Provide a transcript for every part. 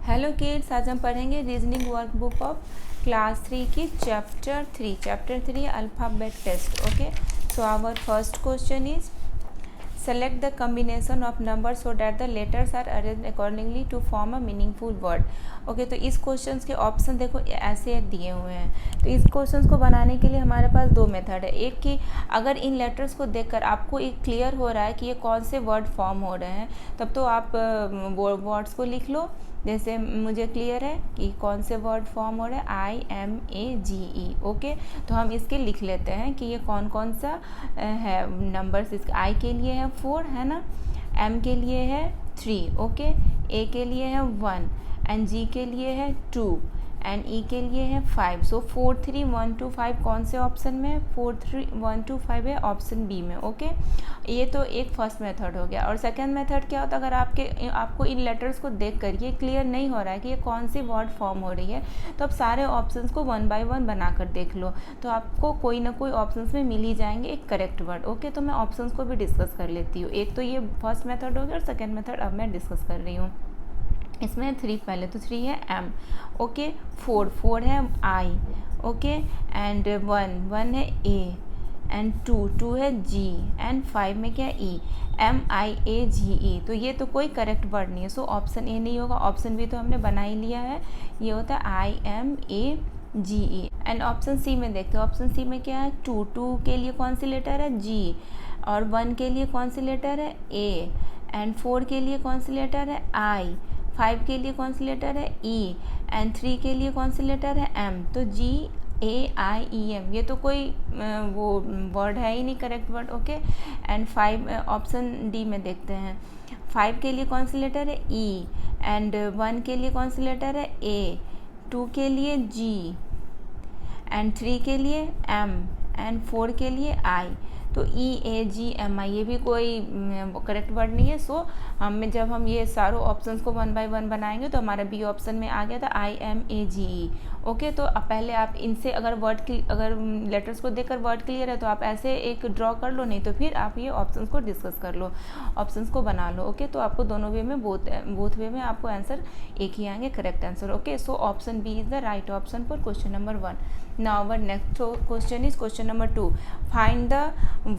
Hello kids, आज हम पढ़ेंगे रीजनिंग वर्कबुक ऑफ क्लास 3 की chapter 3 alphabet test. Okay, so our first question is select the combination of numbers so that the letters are arranged accordingly to form a meaningful word. Okay, तो इस questions के option देखो ऐसे दिए हुए हैं. तो इस क्वेश्चंस को बनाने के लिए हमारे पास दो मेथड है. एक कि अगर इन लेटर्स को देखकर आपको एक क्लियर हो रहा है कि ये कौन से वर्ड फॉर्म हो रहे हैं, तब तो आप वर्ड्स को लिख लो. जैसे मुझे क्लियर है कि कौन से वर्ड फॉर्म हो रहे हैं, IMAGE. ओके, तो हम इसके लिख लेते हैं कि ये कौन कौन सा है नंबर्स. इसके I के लिए है 4, है ना, M के लिए है 3, ओके, A के लिए है 1 एंड G के लिए है 2 एंड E के लिए है 5. सो 4 3 1 2 5 कौन से ऑप्शन में है? 4 3 1 2 5 है ऑप्शन बी में. ओके, ये तो एक फर्स्ट मेथड हो गया. और सेकंड मेथड क्या होता है, अगर आपको इन लेटर्स को देखकर ये क्लियर नहीं हो रहा है कि ये कौन सी वर्ड फॉर्म हो रही है, तो आप सारे ऑप्शंस को 1 बाय 1 बनाकर देख लो, तो आपको कोई ना कोई ऑप्शंस में मिल ही जाएंगे एक करेक्ट वर्ड. ओके, तो मैं ऑप्शंस को भी डिस्कस कर लेती हूँ. एक तो ये फर्स्ट मेथड हो गया और सेकेंड मेथड अब मैं डिस्कस कर रही हूँ. इसमें 3 पहले तो 3 है M, ओके, 4 है I, ओके, एंड 1 है A एंड 2 है G एंड 5 में क्या E, MIAGE. तो ये तो कोई करेक्ट वर्ड नहीं है, सो ऑप्शन ए नहीं होगा. ऑप्शन बी तो हमने बना ही लिया है, ये होता है IMAGE. एंड ऑप्शन सी में देखते हैं. ऑप्शन सी में क्या है, 2 के लिए कौन सी लेटर है, G, और 1 के लिए कौन सी लेटर है, A, एंड 4 के लिए कौन सी लेटर है, I, 5 के लिए कौन सी लेटर है, E, एंड 3 के लिए कौन सी लेटर है, M. तो GAIEM ये तो कोई वो वर्ड है ही नहीं, correct word. Okay, and 5 option D में देखते हैं. 5 के लिए कौन सी लेटर है, E, एंड 1 के लिए कौन सी लेटर है, A, 2 के लिए G, एंड 3 के लिए M, एंड 4 के लिए I. तो EAGMI ये भी कोई करेक्ट वर्ड नहीं है. सो जब हम ये सारों ऑप्शंस को 1 बाय 1 बनाएंगे तो हमारा बी ऑप्शन में आ गया था IMAGE. ओके, तो अब पहले आप इनसे अगर लेटर्स को देखकर वर्ड क्लियर है तो आप ऐसे एक ड्रॉ कर लो, नहीं तो फिर आप ये ऑप्शंस को डिस्कस कर लो, ऑप्शंस को बना लो. ओके, तो आपको दोनों वे में बोथ वे में आपको आंसर एक ही आएंगे, correct answer. Okay, so option B is the right option for question number 1. Now our next question is question number 2. Find the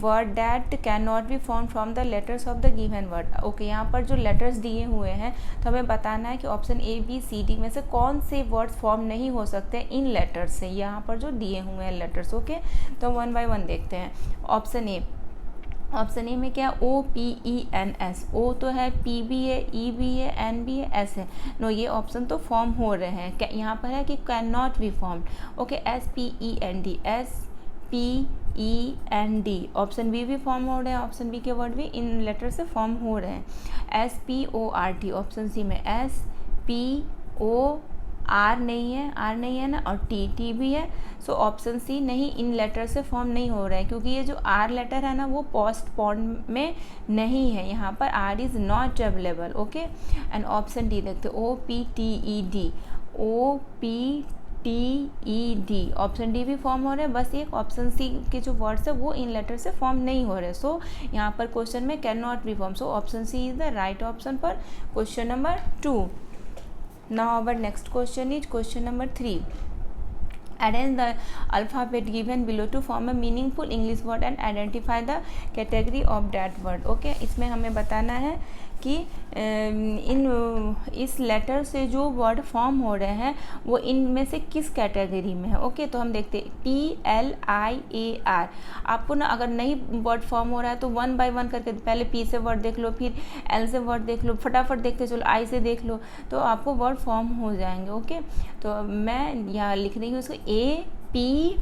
word that cannot be formed from the letters of the given word. Okay, यहाँ पर जो letters दिए हुए हैं तो हमें बताना है कि ऑप्शन ABCD में से कौन से वर्ड्स फॉर्म नहीं हो सकते इन लेटर्स से, यहाँ पर जो दिए हुए हैं लेटर्स. ओके, तो 1 बाय 1 देखते हैं. ऑप्शन ए में क्या, OPENS. O तो है, P भी है, E भी है, N भी है, S है. नो, ये ऑप्शन तो फॉर्म हो रहे हैं. यहाँ पर है कि can not be formed. Okay, SPEND, SPEND. Option B भी फॉर्म हो रहे हैं, ऑप्शन बी के वर्ड भी इन लेटर से फॉर्म हो रहे हैं. SPORT. ऑप्शन सी में SPO, R नहीं है ना, और T भी है. सो ऑप्शन सी नहीं, इन लेटर से फॉर्म नहीं हो रहा है, क्योंकि ये जो R लेटर है ना वो पोस्ट फॉर्म में नहीं है. यहाँ पर R is not available. Okay, and option D देखते, OPTED. ऑप्शन डी भी फॉर्म हो रहे हैं, बस एक ऑप्शन सी के जो वर्ड्स है वो इन लेटर से फॉर्म नहीं हो रहे. सो यहाँ पर क्वेश्चन में can not be form. So option C is the right option for question number 2. Now our next question is question number 3. Arrange the alphabet given below to form a meaningful English word and identify the category of that word. Okay, इसमें हमें बताना है कि इस letter से जो word form हो रहे हैं वो इनमें से किस कैटेगरी में है. ओके, तो हम देखते हैं PLIAR. आपको ना अगर नहीं वर्ड फॉर्म हो रहा है तो 1 बाय 1 करके पहले P से वर्ड देख लो, फिर L से वर्ड देख लो, फटाफट देखते चलो I से देख लो, तो आपको वर्ड फॉर्म हो जाएंगे. ओके, तो मैं यहाँ लिख रही हूँ इसको APRIL,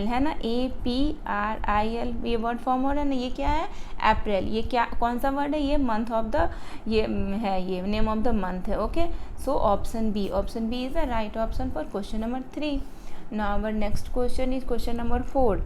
है ना, APRIL. ये वर्ड फॉर्म हो रहा है ना, ये क्या है, अप्रैल. ये क्या, कौन सा वर्ड है, ये मंथ ऑफ द, ये है, ये नेम ऑफ द मंथ है. Okay, so option B is the right option for question number 3. Now our next question is question number 4.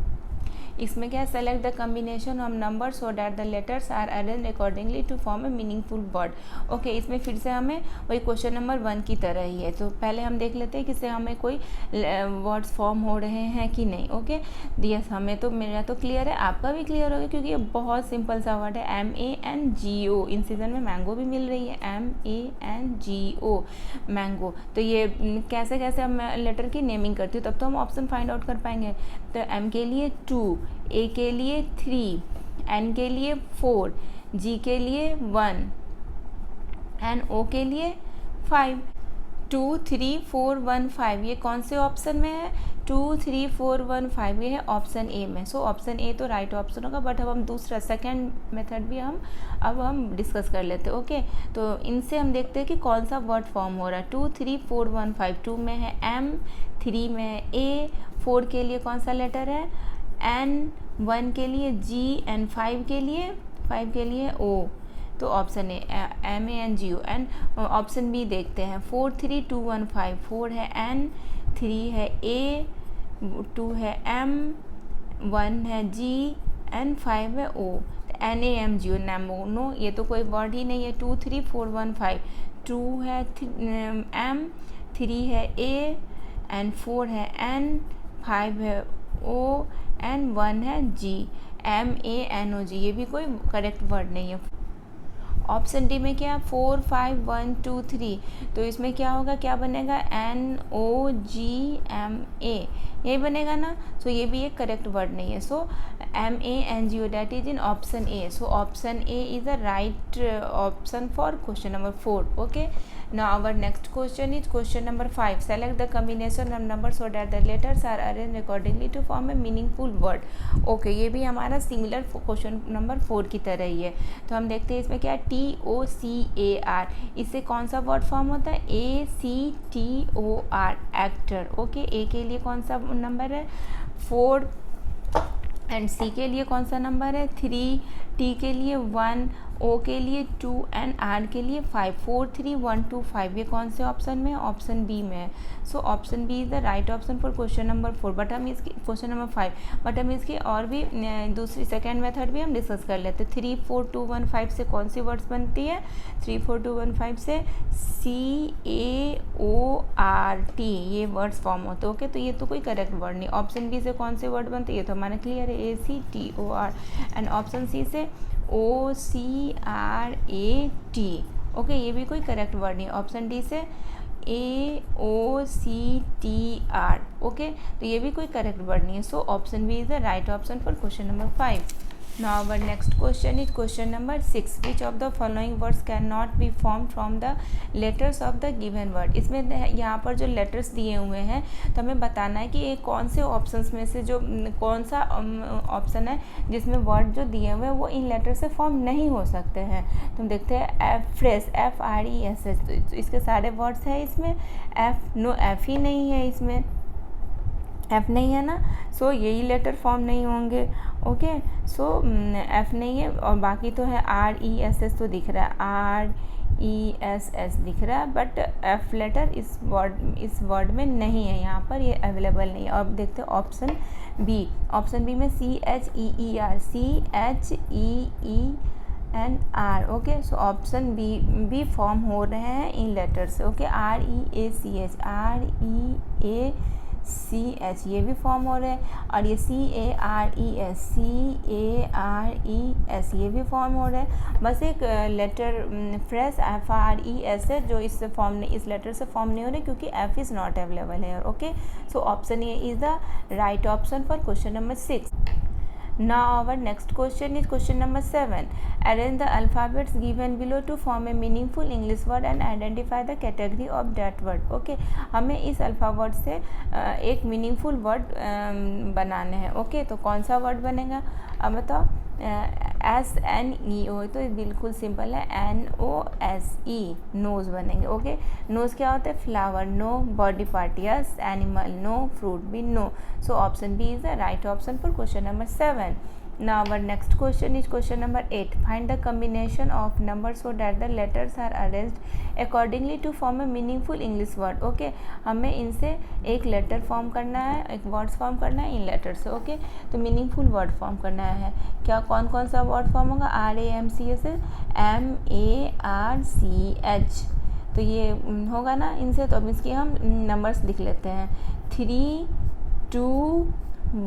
इसमें क्या है, select the combination of number so that the letters are arrange accordingly to form a meaningful word. Okay, इसमें फिर से हमें वही question number 1 की तरह ही है। तो पहले हम देख लेते हैं कि इससे हमें कोई वर्ड्स फॉर्म हो रहे हैं कि नहीं। ओके, यस, हमें तो मेरा तो क्लियर है, आपका भी क्लियर होगा क्योंकि ये बहुत सिंपल सा वर्ड है, MANGO। इन सीजन में मैंगो भी मिल रही है, MANGO, मैंगो। तो ये कैसे कैसे हम लेटर की नेमिंग करती हूँ, तब तो हम ऑप्शन फाइंड आउट कर पाएंगे। तो M के लिए 2, A के लिए 3, N के लिए 4, G के लिए 1 एंड O के लिए 5। 2 3 4 1 5 ये कौन से ऑप्शन में है, 2 3 4 1 5 ये है ऑप्शन ए में। सो ऑप्शन ए तो राइट ऑप्शन होगा। बट अब हम दूसरा सेकंड मेथड भी हम डिस्कस कर लेते हैं। ओके, तो इनसे हम देखते हैं कि कौन सा वर्ड फॉर्म हो रहा है। 2 3 4 1 5, 2 में है M, 3 में है A, 4 के लिए कौन सा लेटर है N, 1 के लिए G एंड 5 के लिए O। तो option A MANGO। And option B देखते हैं, 4 3 2 1 5, 4 है N, 3 है A, 2 है M, 1 है G एंड 5 है O। NAMGO, नैमो, ये तो कोई वर्ड ही नहीं है। 2 3 4 1 5, 2 है M, 3 है A एंड 4 है N, 5 है O एंड 1 है G, MANOG। ये भी कोई करेक्ट वर्ड नहीं है। ऑप्शन डी में क्या, 4 5 1 2 3, तो इसमें क्या होगा, क्या बनेगा, NOGMA, यही बनेगा ना। सो ये भी एक करेक्ट वर्ड नहीं है। So MANGO, that is in option A. So option A is the right option for question number 4। Okay, now our next question is question number 5, select the combination of number so that the letters are arrange accordingly to form a meaningful word. Okay, ये भी हमारा similar question number 4 की तरह ही है। तो हम देखते हैं इसमें क्या है, TOCAR, इससे कौन सा वर्ड फॉर्म होता है, ACTOR, एक्टर। ओके, ए के लिए कौन सा नंबर है, 4 एंड सी के लिए कौन सा नंबर है, 3, टी के लिए 1, ओ के लिए 2 एंड आर के लिए 5। 4 3 1 2 5 ये कौन से ऑप्शन में है, ऑप्शन बी में है। So option B is the right option for question number 4। But हम इसकी क्वेश्चन नंबर 5, बट हम इसकी और भी दूसरी सेकेंड मेथड भी हम डिस्कस कर लेते हैं। 3 4 2 1 5 से कौन सी वर्ड्स बनती है, 3 4 2 1 5 से CAORT ये वर्ड्स फॉर्म होते हैं। ओके, तो ये तो कोई करेक्ट वर्ड नहीं। ऑप्शन बी से कौन से वर्ड बनते हैं, ये तो हमारा क्लियर है, ACTOR। एंड ऑप्शन सी से OCRAT। ओके, ये भी कोई करेक्ट वर्ड नहीं। ऑप्शन डी से AOCTR। ओके, तो ये भी कोई करेक्ट वर्ड नहीं है। So option B is the right option for question number 5। Now our next question is question number 6. Which of the following words cannot be formed from the letters of the given word? इसमें यहाँ पर जो letters दिए हुए हैं तो हमें बताना है कि ये कौन से ऑप्शंस में से जो कौन सा ऑप्शन है जिसमें वर्ड जो दिए हुए हैं वो इन लेटर से फॉर्म नहीं हो सकते हैं। तो हम देखते हैं फ्रेश, FRESH, तो इसके सारे वर्ड्स हैं इसमें। F ही नहीं है इसमें, F नहीं है ना, सो यही लेटर फॉर्म नहीं होंगे। ओके, सो F नहीं है और बाकी तो है RESS तो दिख रहा है, RESS दिख रहा है, बट F लेटर इस वर्ड में नहीं है, यहाँ पर ये अवेलेबल नहीं है। अब देखते हैं ऑप्शन बी। ऑप्शन बी में CHEER okay, so option B form हो रहे हैं इन लेटर से। ओके, REACH ये भी फॉर्म हो रहे हैं, और ये CARES ये भी फॉर्म हो रहे हैं। बस एक लेटर फ्रेश FRES है जो इससे फॉर्म नहीं, इस लेटर से फॉर्म नहीं हो रहे क्योंकि F इज़ नॉट अवेलेबल है। Okay, so option A is the right option for question number 6। Now our next question is question number 7. Arrange the alphabets given below to form a meaningful English word and identify the category of that word. Okay, हमें इस alphabet से एक meaningful word बनाने हैं। Okay, तो कौन सा word बनेगा, अब बताओ। SNEO तो बिल्कुल सिंपल है, NOSE, नोज़ बनेंगे। ओके, नोज़ क्या होता है, flower, no, body part yes, animal no, fruit भी no. So option B is the right option for question number 7। Now our next question is question number 8. Find the combination of numbers so that the letters are arranged accordingly to form a meaningful English word. Okay, हमें इनसे एक letter form करना है, एक words form करना है इन letter से. ओके, तो मीनिंगफुल वर्ड फॉर्म करना है. क्या कौन कौन सा वर्ड फॉर्म होगा? RAMCH MARCH. तो ये होगा ना इनसे. तो अब इसकी हम नंबर्स लिख लेते हैं. 3 2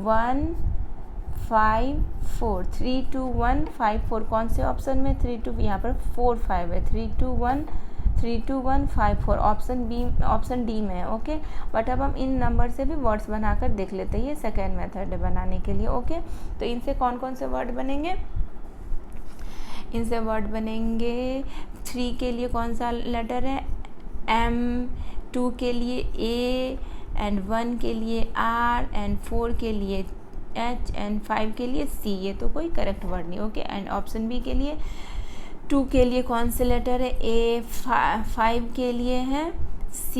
1 5 4. 3 2 1 5 4. कौन से ऑप्शन में? 3 2, यहाँ पर 4 5 है. 3 2 1 5 4 ऑप्शन डी में है. ओके, बट अब हम इन नंबर से भी वर्ड्स बनाकर देख लेते हैं. ये सेकेंड मेथड है बनाने के लिए. ओके, तो इनसे कौन कौन से वर्ड बनेंगे? इनसे वर्ड बनेंगे 3 के लिए कौन सा लेटर है? M, 2 के लिए A, एंड 1 के लिए R, एंड 4 के लिए H, एंड 5 के लिए C. ये तो कोई करेक्ट वर्ड नहीं. ओके, एंड ऑप्शन बी के लिए 2 के लिए कौन से लेटर है? A, 5 के लिए है C,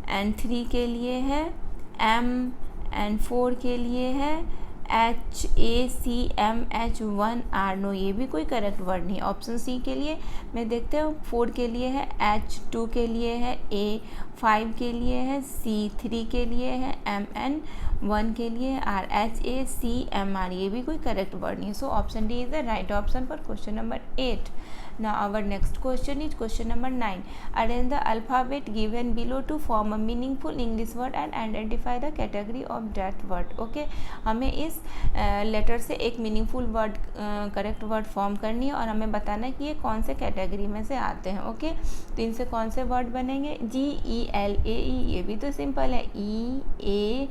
एंड 3 के लिए है M, एंड 4 के लिए है HACMH1 R. नो, ये भी कोई करेक्ट वर्ड नहीं. ऑप्शन सी के लिए मैं देखते हो. 4 के लिए है H, 2 के लिए है A, 5 के लिए है C, 3 के लिए है M, एंड 1 के लिए R. HACMR. ये भी कोई करेक्ट वर्ड नहीं. सो option D is the right option for question number 8. Now our next question is question number 9. Arrange the alphabet given below to form a meaningful English word and identify the category of that word. Okay, हमें इस letter से एक meaningful word correct word form करनी है और हमें बताना है कि ये कौन से कैटेगरी में से आते हैं. ओके, तो इनसे कौन से वर्ड बनेंगे? GELAE. ये भी तो सिंपल है. EAGLE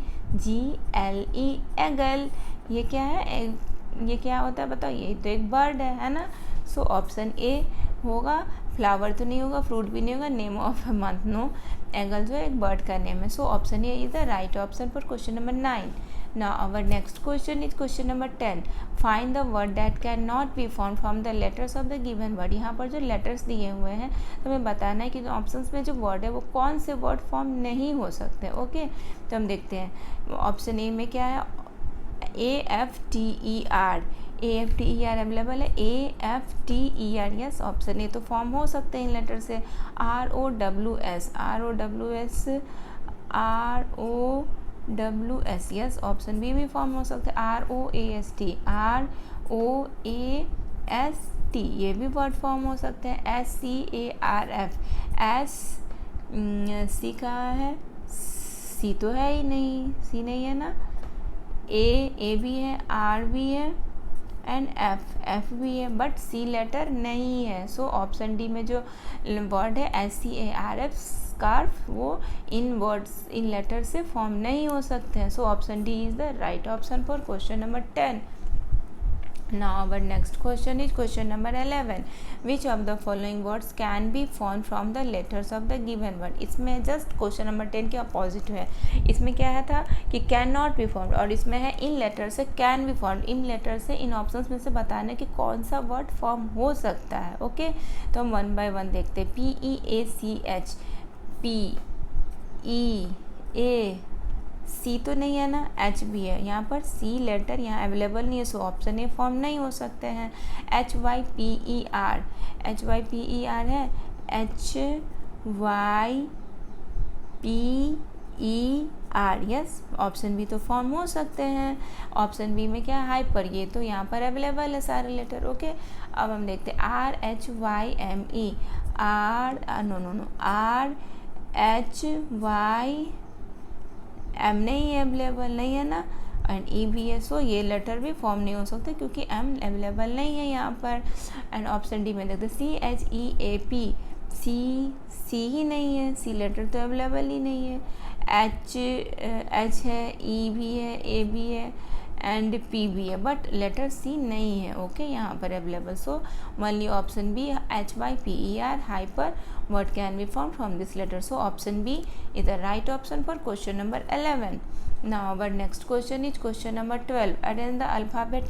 eagle. ये क्या है? ये क्या होता है बताओ? ये तो एक बर्ड है ना. सो ऑप्शन ए होगा. फ्लावर तो नहीं होगा, फ्रूट भी नहीं होगा, name of a month. No, eagle जो है एक बर्ड का नेम है. So option A is the right option for question number 9. Now our next question is question number 10. Find the word that can not be found from the letters of the given word. यहाँ पर जो letters दिए हुए हैं तो हमें बताना है कि ऑप्शंस में जो वर्ड है वो कौन से वर्ड फॉर्म नहीं हो सकते. ओके, तो हम देखते हैं. ऑप्शन ए में क्या है? AFTER. AFTER अवेलेबल है. AFTER. यस, ऑप्शन ए तो फॉर्म हो सकते हैं इन लेटर से. ROWS. यस, ऑप्शन बी भी फॉर्म हो सकते हैं. ROAST. ये भी वर्ड फॉर्म हो सकते हैं. SCARF. सी कहाँ है? सी तो है ही नहीं. सी नहीं है ना. ए भी है, R भी है, एंड एफ भी है, बट सी लेटर नहीं है. सो ऑप्शन डी में जो वर्ड है SCARF, स्कार्फ, वो इन वर्ड्स इन लेटर से फॉर्म नहीं हो सकते हैं. सो option D is the right option for question number 10. Now our next question is question number 11. Which of the following words can be formed from the letters of the given word? इसमें just question number 10 के opposite है. इसमें क्या है था कि can not be formed, और इसमें है इन लेटर से कैन बी फॉर्म्ड. इन लेटर से इन ऑप्शंस में से बताना कि कौन सा वर्ड फॉर्म हो सकता है. ओके, तो हम 1 by 1 देखते हैं. PEACH, PEA. सी तो नहीं है ना. एच भी है. यहाँ पर सी लेटर यहाँ अवेलेबल नहीं है. सो ऑप्शन ए फॉर्म नहीं हो सकते हैं. HYPER है. HYPER. यस, ऑप्शन बी तो फॉर्म हो सकते हैं. ऑप्शन बी में क्या है? हाइपर. ये तो यहाँ पर अवेलेबल है सारे लेटर. ओके, अब हम देखते हैं. RHYME. RHYM नहीं है, अवेलेबल नहीं है ना. एंड ई भी है. सो ये लेटर भी फॉर्म नहीं हो सकते क्योंकि एम अवेलेबल नहीं है यहाँ पर. एंड ऑप्शन डी में देखते CHEAP. सी ही नहीं है. सी लेटर तो अवेलेबल ही नहीं है. एच है, ई भी है, ए भी है, एंड पी भी है, बट लेटर सी नहीं है. ओके, यहाँ पर available. So only option B HYPER hyper word can be form from this letter. So option B is the right option for question number 11. Now our next question is question number 12. Arrange the alphabet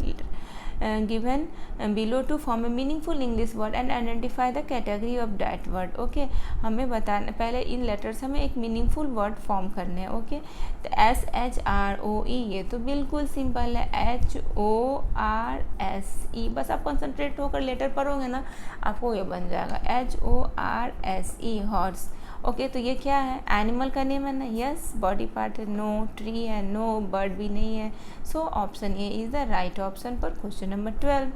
given below to form a meaningful English word and identify the category of that word. Okay हमें बताना पहले इन letters हमें एक meaningful word form करने हैं. Okay तो SHROE ये तो बिल्कुल सिंपल है. HORSE बस आप कंसंट्रेट होकर लेटर पढ़ोगे ना आपको ये बन जाएगा. HORSE horse. ओके तो ये क्या है? एनिमल का नेम है ना. यस. बॉडी पार्ट है? नो. ट्री है? नो. बर्ड भी नहीं है. So option A is the right option for question number 12.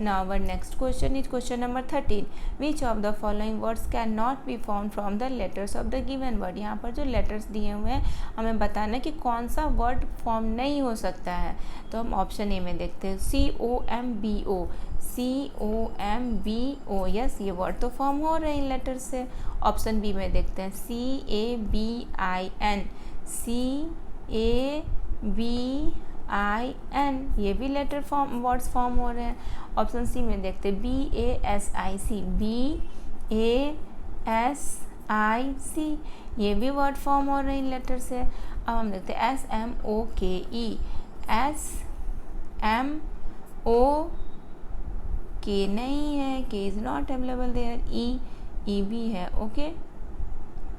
Now our next question is question number 13. Which of the following words cannot be formed from the letters of the given word? यहाँ पर जो letters दिए हुए हैं हमें बताना है कि कौन सा word फॉर्म नहीं हो सकता है. तो हम ऑप्शन ए में देखते हैं. COMBO. COMBO यस ये वर्ड तो फॉर्म हो रहे हैं लेटर से. ऑप्शन बी में देखते हैं. CABIN. CABIN ये भी लेटर फॉर्म वर्ड्स फॉर्म हो रहे हैं. ऑप्शन सी में देखते हैं. BASIC. BASIC ये भी वर्ड फॉर्म हो रहे हैं लेटर से. अब हम देखते हैं SMOKE. SMOK नहीं है. K is not available there. E भी है. ओके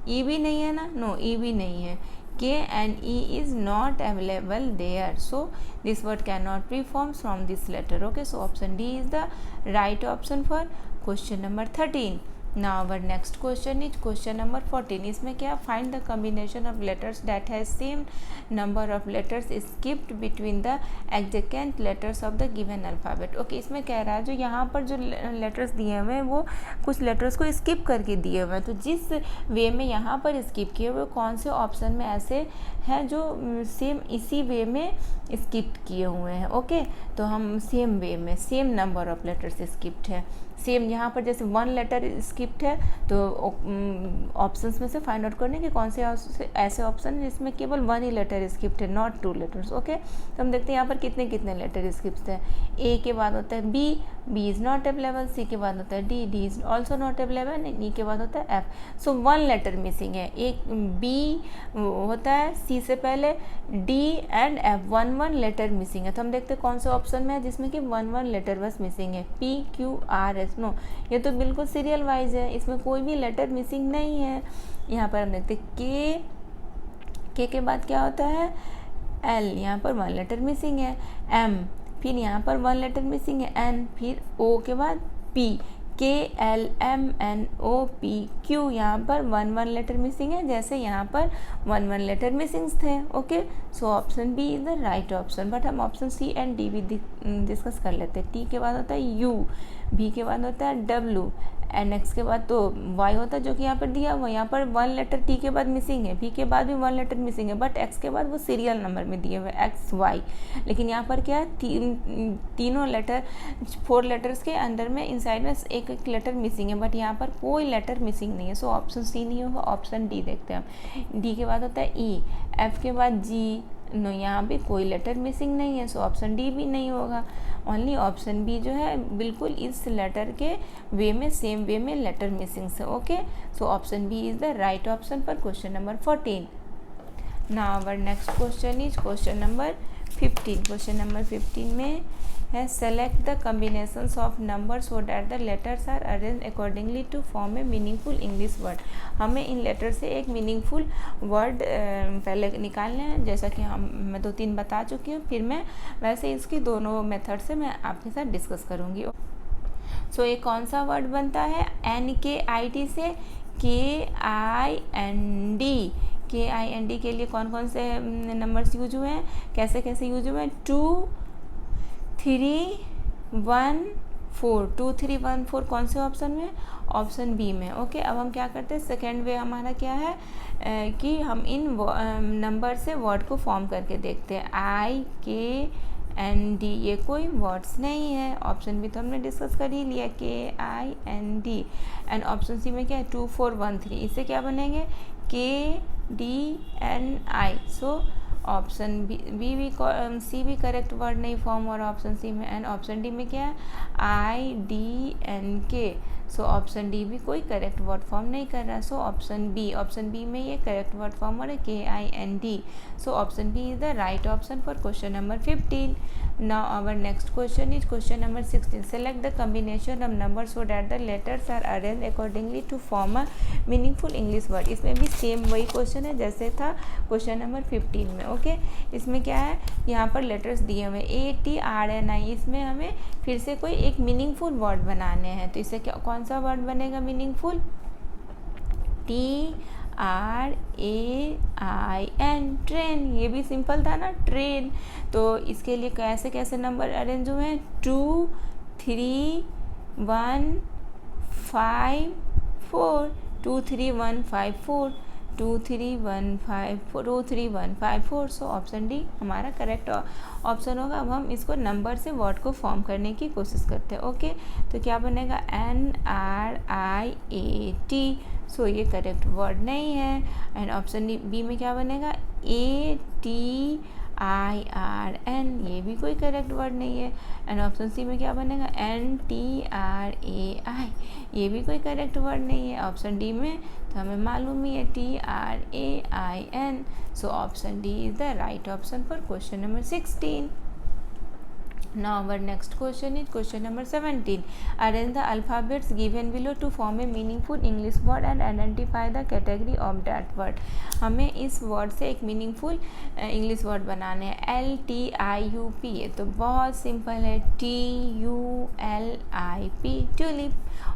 E भी नहीं है ना. नो E भी नहीं है. K and E is not available there. So this word cannot be formed from this letter. Okay, so option D is the right option for question number 13. Now our next question is question number 14. इसमें क्या? Find the combination of letters that has same number of letters skipped between the adjacent letters of the given alphabet. Okay, इसमें कह रहा है जो यहाँ पर जो लेटर्स दिए हुए हैं वो कुछ लेटर्स को स्किप करके दिए हुए हैं. तो जिस वे में यहाँ पर स्किप किए हुए कौन से ऑप्शन में ऐसे हैं जो सेम इसी वे में स्किप किए हुए हैं. ओके तो हम सेम वे में same number of letters skipped है. सेम यहाँ पर जैसे 1 लेटर स्किप्ड है तो ऑप्शंस में से फाइंड आउट करने के कौन से ऐसे ऑप्शन है जिसमें केवल 1 ही लेटर स्किप्ड है, नॉट 2 लेटर्स. ओके तो हम देखते हैं यहाँ पर कितने कितने लेटर स्किप्ड है. ए के बाद होता है B is not available. C के बाद होता है D is also not available. E के बाद होता है एफ. सो 1 लेटर मिसिंग है. एक बी होता है सी से पहले, D and F 1 letter missing है. तो हम देखते हैं कौन से ऑप्शन में है जिसमें कि 1 लेटर बस मिसिंग है. PQRS. नो ये तो बिल्कुल सीरियल वाइज है. इसमें कोई भी लेटर मिसिंग नहीं है. यहाँ पर हम देखते हैं के के बाद क्या होता है? L. यहाँ पर 1 लेटर मिसिंग है. M. फिर यहाँ पर 1 लेटर मिसिंग है. N. फिर O के बाद P. KLMNOPQ यहाँ पर 1 लेटर मिसिंग है जैसे यहाँ पर 1 लेटर मिसिंग थे. Okay so option B is the right option. But हम ऑप्शन सी एंड डी भी डिस्कस कर लेते हैं. टी के बाद होता है U. बी के बाद होता है W. एन एक्स के बाद तो वाई होता है जो कि यहाँ पर दिया हुआ. यहाँ पर 1 लेटर टी के बाद मिसिंग है. बी के बाद भी 1 लेटर मिसिंग है. बट एक्स के बाद वो सीरियल नंबर में दिए हुए एक्स वाई. लेकिन यहाँ पर क्या है? तीनों लेटर 4 लेटर्स के अंदर में इनसाइड में एक लेटर मिसिंग है. बट यहाँ पर कोई लेटर मिसिंग नहीं है. सो ऑप्शन सी नहीं होगा. ऑप्शन डी देखते हैं हम. डी के बाद होता है ई. एफ के बाद जी. नो यहाँ भी कोई लेटर मिसिंग नहीं है. सो ऑप्शन डी भी नहीं होगा. ओनली ऑप्शन बी जो है बिल्कुल इस लेटर के वे में सेम वे में लेटर मिसिंग से. Okay so option B is the right option for question number 14. Now our next question is question number 15. Question number 15 में है select the combinations of numbers so that the letters are arrange accordingly to form a meaningful English word. हमें इन letter से एक meaningful word पहले निकालने हैं. जैसा कि मैं 2-3 बता चुकी हूँ. फिर मैं वैसे इसकी दोनों मेथड से मैं आपके साथ डिस्कस करूँगी. सो ये कौन सा वर्ड बनता है? NKIT से KIND. KIND के लिए कौन कौन से नंबर्स यूज हुए हैं, कैसे कैसे यूज हुए हैं? 2 3 1 4. 2 3 1 4 कौन से ऑप्शन में? ऑप्शन बी में. ओके अब हम क्या करते हैं? सेकेंड वे हमारा क्या है कि हम इन नंबर से वर्ड को फॉर्म करके देखते हैं. IKND ये कोई वर्ड्स नहीं है. ऑप्शन बी तो हमने डिस्कस कर ही लिया. KIND. एंड ऑप्शन सी में क्या है? 2 4 1 3. इससे क्या बनेंगे? KDNI. So option B C भी करेक्ट वर्ड नहीं फॉर्म हो रहा ऑप्शन सी में. एंड ऑप्शन डी में क्या है? IDNK. सो ऑप्शन डी भी कोई करेक्ट वर्ड फॉर्म नहीं कर रहा. सो ऑप्शन बी में ये करेक्ट वर्ड फॉर्म हो रहा है KIND. So option B is the right option for question number 15. Now our next question is question number 16. Select the combination of numbers so that the letters are arranged accordingly to form a meaningful English word. इसमें भी same वही question है जैसे था question number 15 में. Okay इसमें क्या है, यहाँ पर लेटर्स दिए हुए ATRNI. इसमें हमें फिर से कोई एक मीनिंगफुल वर्ड बनाने हैं. तो इससे क्या कौन सा वर्ड बनेगा मीनिंगफुल? TRAIN, train. ये भी सिंपल था ना, ट्रेन. तो इसके लिए कैसे कैसे नंबर अरेंज हुए हैं? 2 3 1 5 4. 2 3 1 5 4. 2 3 1 5 4. 2 3 1 5 4. सो ऑप्शन डी हमारा करेक्ट ऑप्शन होगा. अब हम इसको नंबर से वर्ड को फॉर्म करने की कोशिश करते हैं. ओके तो क्या बनेगा? NRIAT. सो ये करेक्ट वर्ड नहीं है. एंड ऑप्शन बी में क्या बनेगा? ATIRN. ये भी कोई करेक्ट वर्ड नहीं है. एंड ऑप्शन सी में क्या बनेगा? NTRAI. ये भी कोई करेक्ट वर्ड नहीं है. ऑप्शन डी में तो हमें मालूम ही है TRAIN. So option D is the right option for question number 16. Now our next question is question number 17. Arrange the alphabets given below to form a meaningful English word and identify the category of that word. हमें इस word से एक meaningful English word बनाने हैं. LTIUP. ये तो बहुत simple है. TULIP, tulip.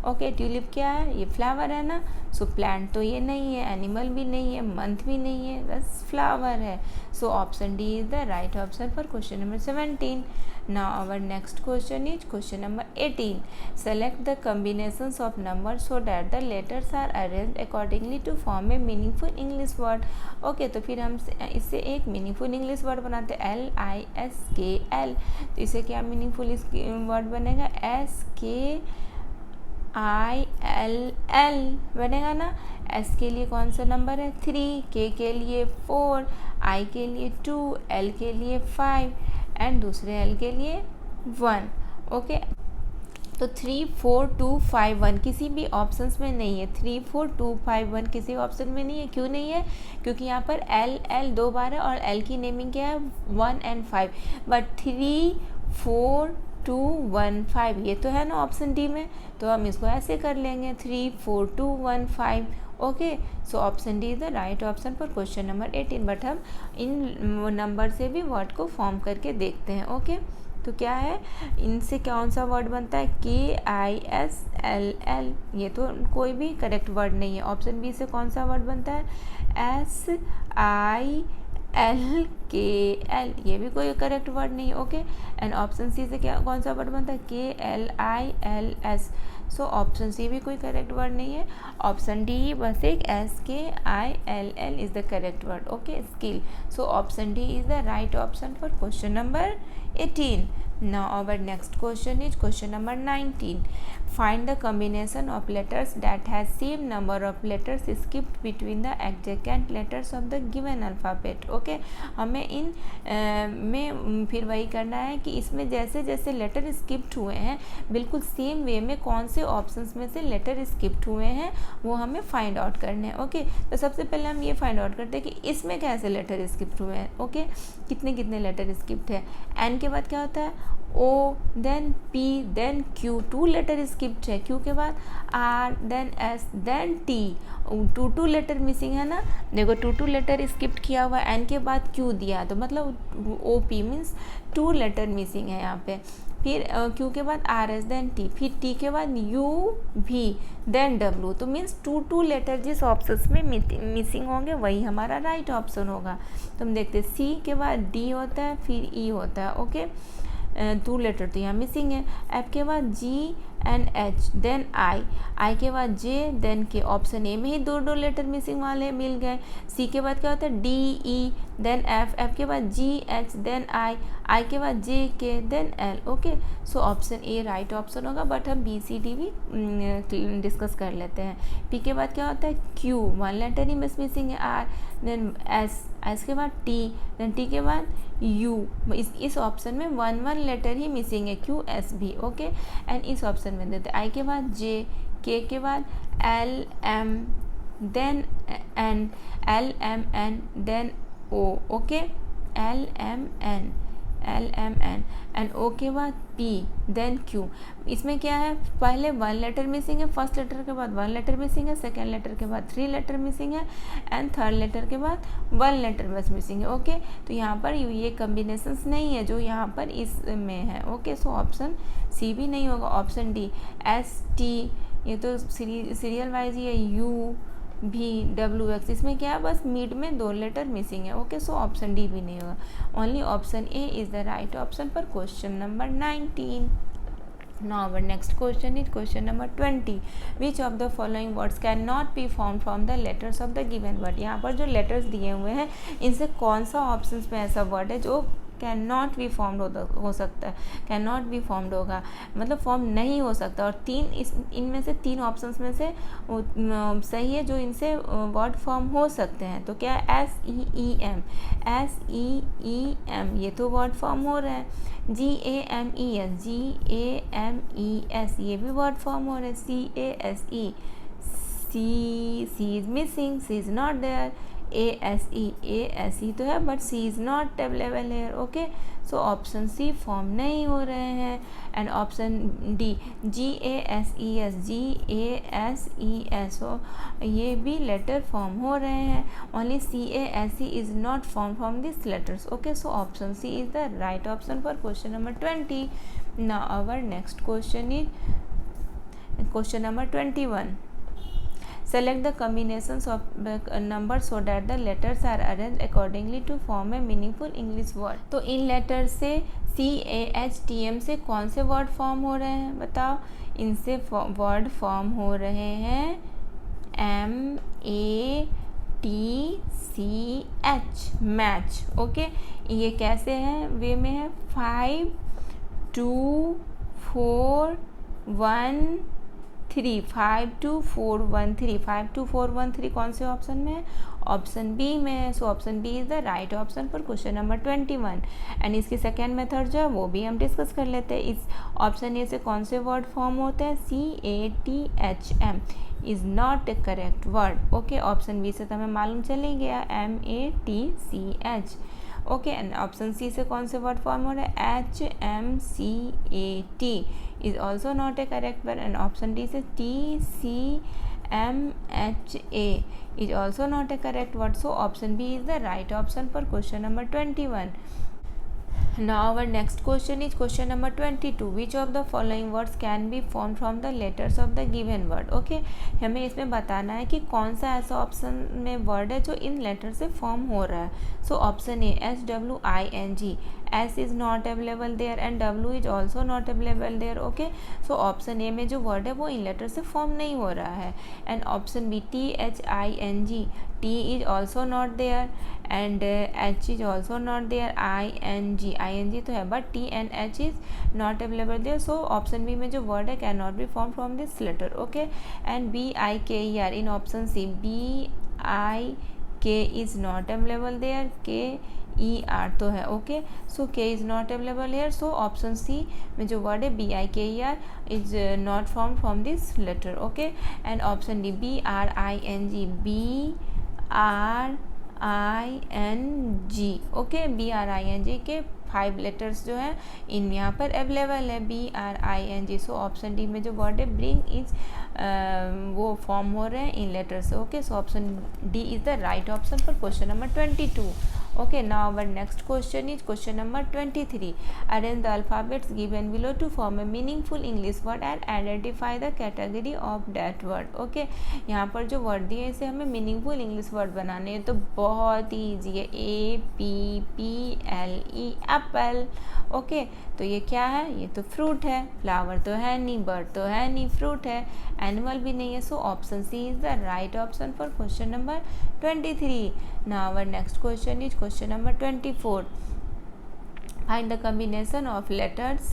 ओके ट्यूलिप क्या है? ये फ्लावर है ना. सो प्लांट तो ये नहीं है, एनिमल भी नहीं है, मंथ भी नहीं है, बस फ्लावर है. So option D is the right option for question number 17. Now our next question is question number 18. Select the combinations of numbers so that the letters are arranged accordingly to form a meaningful English word. Okay तो फिर हम इससे एक meaningful English word बनाते हैं. LISKL. तो इसे क्या मीनिंगफुल वर्ड बनेगा? SKILL बनेगा ना. S के लिए कौन सा नंबर है? 3. K के लिए 4. I के लिए 2. L के लिए 5 एंड दूसरे L के लिए 1. ओके तो 3 4 2 5 1 किसी भी ऑप्शंस में नहीं है. 3 4 2 5 1 किसी ऑप्शन में नहीं है. क्यों नहीं है? क्योंकि यहाँ पर L 2 बार है और L की नेमिंग क्या है? 1 and 5. बट 3 4 2 1 5 ये तो है ना ऑप्शन डी में. तो हम इसको ऐसे कर लेंगे 3 4 2 1 5. Okay so option D is the right option for question number 18. But हम इन नंबर से भी वर्ड को फॉर्म करके देखते हैं. ओके तो क्या है, इनसे कौन सा वर्ड बनता है? KISLL. ये तो कोई भी करेक्ट वर्ड नहीं है. ऑप्शन बी से कौन सा वर्ड बनता है? SILKL. ये भी कोई करेक्ट वर्ड नहीं है. ओके एंड ऑप्शन सी से क्या कौन सा वर्ड बनता है? KLILS. सो ऑप्शन सी भी कोई करेक्ट वर्ड नहीं है. ऑप्शन डी बस एक SKILL is the correct word. Okay skill. So option D is the right option for question number 18. Now our next question is question number 19. Find the combination of letters that has same number of letters skipped between the adjacent letters of the given alphabet. Okay हमें इन में फिर वही करना है कि इसमें जैसे जैसे लेटर स्किप्ड हुए हैं बिल्कुल सेम वे में कौन से ऑप्शंस में से लेटर स्किप्ड हुए हैं वो हमें फाइंड आउट करने हैं. ओके तो सबसे पहले हम ये फाइंड आउट करते हैं कि इसमें कैसे लेटर स्किप्ड हुए हैं. ओके कितने कितने लेटर स्किप्ड है. एन के बाद क्या होता है? O then P then Q. 2 letter skipped है. Q के बाद R then S then T. 2 letter missing है ना. देखो 2 लेटर स्किप्ड किया हुआ. N के बाद Q दिया तो मतलब OP मीन्स 2 लेटर मिसिंग है यहाँ पे. फिर Q के बाद RS देन T. फिर T के बाद U V देन W. तो मीन्स 2 लेटर जिस ऑप्शन में मिसिंग होंगे वही हमारा राइट ऑप्शन होगा. तो हम देखते हैं C के बाद D होता है फिर E होता है. ओके 2 लेटर तो यहाँ मिसिंग है. F के बाद G and H then I के बाद J then K. Option A में ही 2 लेटर मिसिंग वाले मिल गए. C के बाद क्या होता है? D E देन F के बाद G H देन I के बाद J K then L. Okay so option A right option होगा. बट हम B C D भी डिस्कस कर लेते हैं. P के बाद क्या होता है? Q 1 लेटर ही मिसिंग है. R देन S के बाद T देन T के बाद U. इस ऑप्शन में 1 लेटर ही मिसिंग है. Q S भी. ओके एंड इस ऑप्शन में देते I के बाद J के के बाद L M then N, L M N then O, okay, L M N and O के बाद पी देन क्यू। इसमें क्या है, पहले वन लेटर मिसिंग है, फर्स्ट लेटर के बाद वन लेटर मिसिंग है, सेकेंड लेटर के बाद थ्री लेटर मिसिंग है, एंड थर्ड लेटर के बाद वन लेटर बस मिसिंग है, ओके। तो यहाँ पर ये कम्बिनेशंस नहीं है जो यहाँ पर इसमें है, ओके। सो ऑप्शन सी भी नहीं होगा, ऑप्शन डी एस टी, ये तो सीरियल वाइज ही है, यू भी डब्ल्यू एक्स, इसमें क्या है बस मिड में दो लेटर मिसिंग है, ओके। सो ऑप्शन डी भी नहीं होगा, only option A is the right option for question number 19। Now our next question is question number 20. Which of the following words cannot be formed from the letters of the given word? यहाँ पर जो letters दिए हुए हैं इनसे कौन सा option में ऐसा वर्ड है जो कैन नॉट बी फॉर्म्ड हो सकता है, कैन नॉट बी फॉर्म्ड होगा मतलब फॉर्म नहीं हो सकता। और इनमें से तीन ऑप्शंस में से सही है जो इनसे वर्ड फॉर्म हो सकते हैं। तो क्या S E E M, S E E M ये तो वर्ड फॉर्म हो रहा है, G A M E S, G A M E S ये भी वर्ड फॉर्म हो रहा है, C A S E, C is missing, C is not there, A S E तो है but C is not available here, okay. So option C form नहीं हो रहे हैं। And option D G A S E S, G A S E S हो ये भी letter form हो रहे हैं, only C A S E is not form from this letters, okay. So option C is the right option for question number 20। Now our next question is question number 21. Select the combinations of numbers so that the letters are arranged accordingly to form a meaningful English word. तो इन letter से CHTM से कौन से word form हो रहे हैं बताओ। इनसे वर्ड फॉर्म हो रहे हैं MATCH, मैच, ओके। ये कैसे हैं वे में है 5 2 4 1 3, 5 2 4 1 3, 5 2 4 1 3 कौन से ऑप्शन में है, ऑप्शन बी में है। So option B is the right option for question number 21। And इसकी सेकेंड मेथड जो है वो भी हम डिस्कस कर लेते हैं। इस ऑप्शन ए से कौन से वर्ड फॉर्म होते हैं, CATHM is not a correct word, okay. Option B से तो हमें मालूम चल ही गया MATCH, okay. And option C से कौन से वर्ड फॉर्म हो रहा है, HMCAT is also not a correct word. And option D से TCMHA is also not a correct word. So option B is the right option for question number 21. Now our next question is question number 22. Which of the following words can be formed from the letters of the given word? Okay, हमें इसमें बताना है कि कौन सा ऐसा option में word है जो इन लेटर से फॉर्म हो रहा है। So option A SWING, S is not available there and W is also not available there, okay. So option A में जो वर्ड है वो इन लेटर से फॉर्म नहीं हो रहा है। And option B THING, T is also not there and H is also not there, ING तो है but T and H is not available there. So option B में जो word है cannot be formed from this letter, okay. And BIKER in option C, BIK is not available there, KER तो है, okay. So K is not available here. So option C में जो word है BIKER is not formed from this letter, okay. And option D BRING, BRING, okay. BRING के 5 letters जो है इन यहाँ पर अवेलेबल है, BRING। सो ऑप्शन डी में जो वर्ड है ब्रिंग इज वो फॉर्म हो रहे हैं इन letters, okay. So option D is the right option for question number 22. Okay, now our next question is question number 23. Arrange the alphabets given below to form a meaningful English word and identify the category of that word. Okay, यहाँ पर जो word दिए इसे हमें meaningful English word बनाने हैं तो बहुत ही ईजी है, APPLE एप्पल, ओके। तो ये क्या है, ये तो फ्रूट है, फ्लावर तो है नहीं, बर्ड तो है नहीं, फ्रूट है, एनिमल भी नहीं है। So option C is the right option for question number 23. Now our next question is question number 24. Find the combination of letters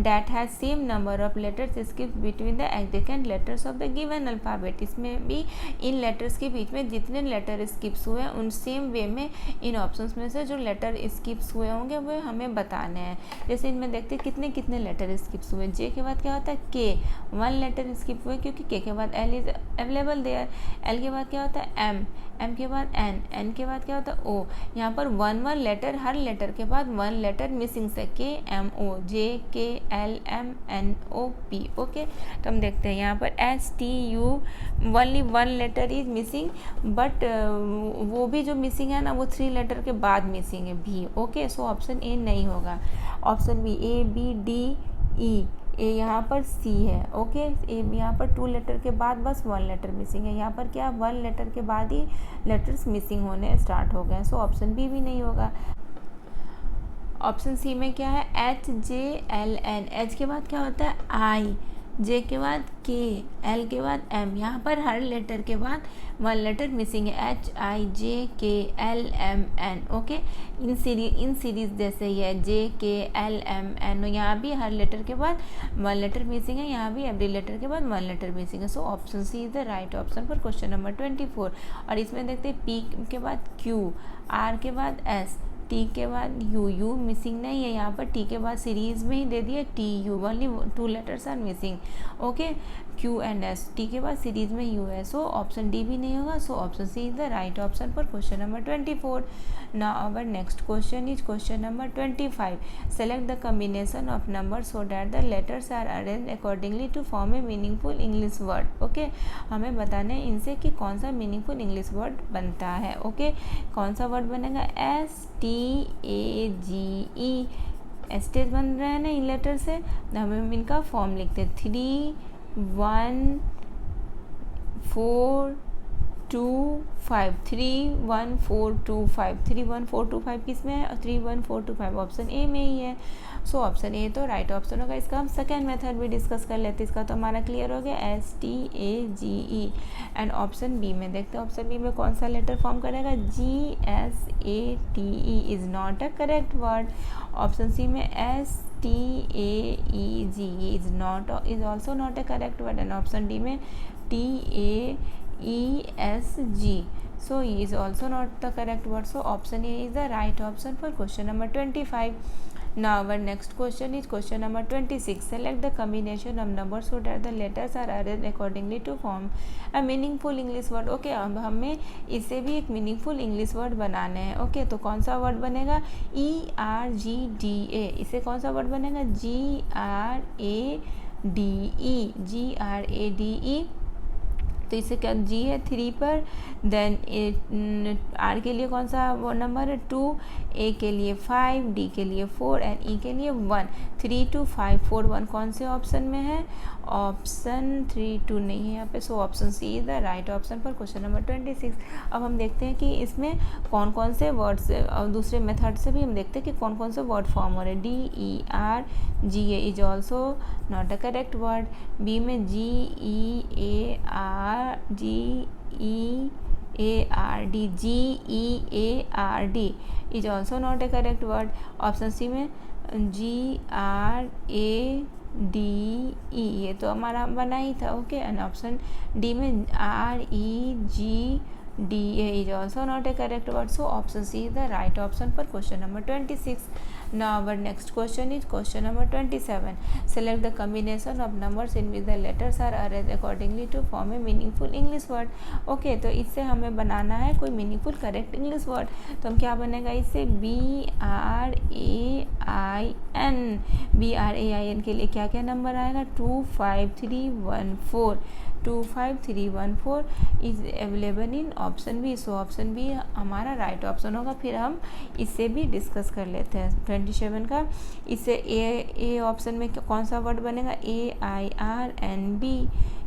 that has same number of letters skipped between the adjacent letters of the given alphabet. इसमें भी इन letters के बीच में जितने letter skips हुए हैं उन same way में इन options में से जो लेटर स्किप्स हुए होंगे वो हमें बताने हैं। जैसे इनमें देखते हैं कितने कितने लेटर स्किप्स हुए। जे के बाद क्या होता है के, 1 लेटर स्किप हुए क्योंकि के बाद L is available there. L के बाद क्या होता है एम, एम के बाद एन, एन के बाद क्या होता है ओ। यहाँ पर 1 लेटर, हर लेटर के बाद 1 लेटर मिसिंग से के M O, J K L M N O P. Okay, तो हम देखते हैं यहाँ पर S T U only 1 letter is missing, but वो भी जो मिसिंग है ना वो 3 लेटर के बाद मिसिंग है भी। ओके, सो ऑप्शन ए नहीं होगा। Option B A B D E, A यहाँ पर सी है। ओके, ए यहाँ पर 2 लेटर के बाद बस 1 लेटर मिसिंग है। यहाँ पर क्या 1 लेटर के बाद ही लेटर्स मिसिंग होने स्टार्ट हो गए। सो ऑप्शन बी भी नहीं होगा। ऑप्शन सी में क्या है H J L N, H के बाद क्या होता है आई, जे के बाद के, एल के बाद एम। यहाँ पर हर लेटर के बाद 1 लेटर मिसिंग है, H I J K L M N. Okay, इन सीरीज जैसे ही है जे के एल एम एन, यहाँ भी हर लेटर के बाद 1 लेटर मिसिंग है, यहाँ भी एवरी लेटर के बाद 1 लेटर मिसिंग है। So option C is the right option for question number 24। और इसमें देखते हैं पी के बाद क्यू, आर के बाद एस, टी के बाद यू, यू मिसिंग नहीं है यहाँ पर, टी के बाद सीरीज में ही दे दिया T U, only 2 letters are missing. Okay, Q and S, T के बाद सीरीज में यू है। सो ऑप्शन डी भी नहीं होगा। So option C is the right option for question number 24। Now our next question is question number 25। Select the combination of number so that the letters are arrange accordingly to form a meaningful English word. Okay, हमें बताना है इनसे कि कौन सा meaningful English word बनता है। Okay, कौन सा वर्ड बनेगा S T A G E, stage बन रहे हैं ना इन लेटर से, हम इनका फॉर्म लिखते हैं 3 1 4 2 5, 3 1 4 2 5, 3 1 4 2 5 किस में है 3 1 4 2 5, ऑप्शन ए में ही है। सो ऑप्शन ए तो राइट ऑप्शन होगा। इसका हम सेकेंड मेथड भी डिस्कस कर लेते हैं। इसका तो हमारा क्लियर हो गया S T A G E. And option B में देखते हैं, ऑप्शन बी में कौन सा लेटर फॉर्म करेगा G S A T E is not a correct word. Option C में S T A E G is also not a correct word. And option D में T A E S G, so E is also not the correct word. So option A is the right option for question number 25. Now our next question is question number 26. Select the combination of numbers so that the letters are arranged accordingly to form a meaningful English word. Okay, अब हमें इससे भी एक meaningful English word बनाने हैं। Okay, तो कौन सा word बनेगा E R G D A, इसे कौन सा word बनेगा G R A D E, G R A D E। तो इसे क्या जी है 3 पर, देन आर के लिए कौन सा वो नंबर है 2, ए के लिए 5, डी के लिए 4 एंड ई के लिए 1। 3 2 5 4 1 कौन से ऑप्शन में है ऑप्शन 3 2 नहीं है यहाँ पे। So option C is the right option for question number 26। अब हम देखते हैं कि इसमें कौन कौन से वर्ड्स, और दूसरे मेथड से भी हम देखते हैं कि कौन कौन से वर्ड फॉर्म हो रहे हैं। D E R G A is also not a correct word. B में G E A R G E A R D, G E A R D is also not a correct word. Option C में G R A D E, ये तो हमारा बना ही था। Okay, and option D में R E G D A is also not a correct word. So option C is the right option for question number 26. Now our next question is question number 27. Select the combination of numbers in which the letters are arranged accordingly to form a meaningful English word. Okay, तो इससे हमें बनाना है कोई meaningful correct English word। तो हम क्या बनेगा इससे B R A I N, B R A I N के लिए क्या क्या नंबर आएगा 2 5 3 1 4, 2 5 3 1 4 is available in option B. So option B हमारा राइट ऑप्शन होगा। फिर हम इससे भी डिस्कस कर लेते हैं 27 का। इससे ए ऑप्शन में कौन सा वर्ड बनेगा A I R N B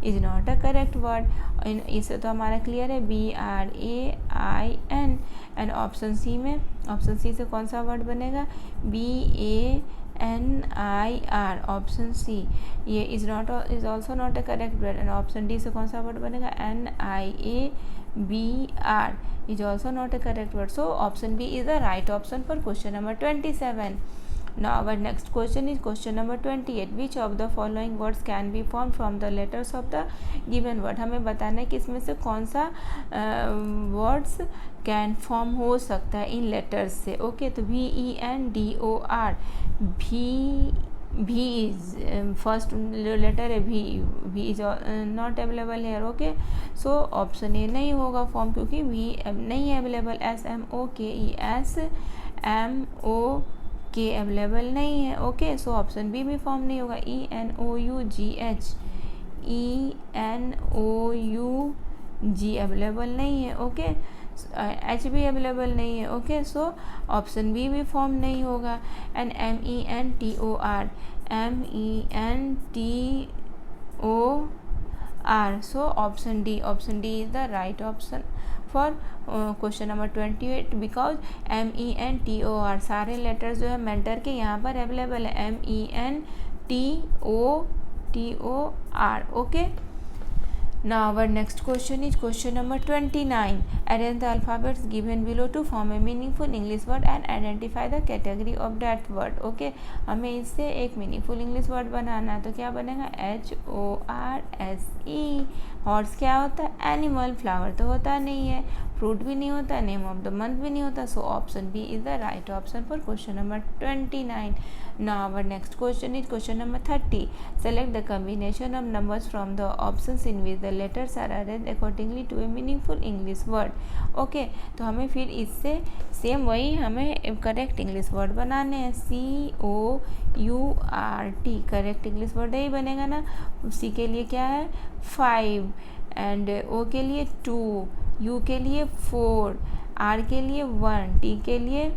is not a correct word. इससे तो हमारा क्लियर है B R A I N. And option C में, ऑप्शन सी से कौन सा वर्ड बनेगा B A N I R, option C ये is also not a correct word. And option D से कौन सा वर्ड बनेगा N I A B R is also not a correct word. So option B is the right option for question number 27. Now our next question is question number 28. Which of the following words can be formed from the letters of the given word? हमें बताना है कि इसमें से कौन सा words can form हो सकता है इन लेटर्स से. ओके, तो VENDOR. भी इज फर्स्ट लेटर है भी इज नॉट अवेलेबल है. ओके, सो ऑप्शन ए नहीं होगा फॉर्म क्योंकि भी नहीं है अवेलेबल. SMOKE अवेलेबल नहीं है. ओके, सो ऑप्शन बी भी फॉर्म नहीं होगा. ENOUGH अवेलेबल नहीं है. ओके, एच भी अवेलेबल नहीं है. ओके, सो ऑप्शन बी भी फॉर्म नहीं होगा. And MENTOR, so option D is the right option for question number 28 because MENTOR सारे लेटर्स जो है मेंटर के यहाँ पर अवेलेबल है. MENTOR. Okay, now our next question is question number 29. Arrange the alphabets given below to form a meaningful English word and identify the category of that word. Okay, हमें इससे एक meaningful English word बनाना है. तो क्या बनेगा? HORSE. Horse क्या होता है? एनिमल. फ्लावर तो होता नहीं है, फ्रूट भी नहीं होता, नेम ऑफ द मंथ भी नहीं होता. So option B is the right option for question number 29. Now our next question is question number 30. Select the combination of numbers from the options in which the letters are arranged accordingly to a meaningful English word. Okay, तो हमें फिर इससे same वही हमें correct English word बनाने हैं. COURT correct English word यही बनेगा ना. C के लिए क्या है? 5 एंड O के लिए 2, U के लिए 4, R के लिए 1, T के लिए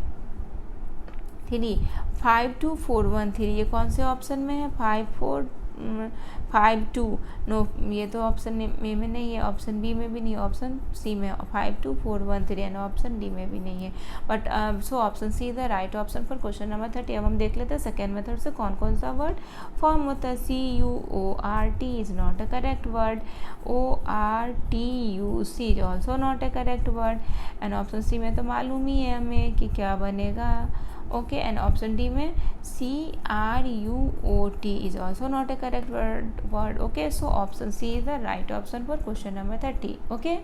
3. 52413 ये कौन से ऑप्शन में है? 5452. नो, ये तो ऑप्शन ए में नहीं है, ऑप्शन बी में भी नहीं है, ऑप्शन सी में 52413 एंड ऑप्शन डी में भी नहीं है. But so option C is the right option for question number 30. अब हम देख लेते हैं सेकेंड मेथड से कौन कौन सा वर्ड फॉर्म होता है. CUORT is not a correct word. ORTUC is also not a correct word. And option C में तो मालूम ही है हमें कि क्या बनेगा. ओके, एंड ऑप्शन डी में CRUOT is also not a correct word. Okay, so option C is the right option for question number 30. Okay.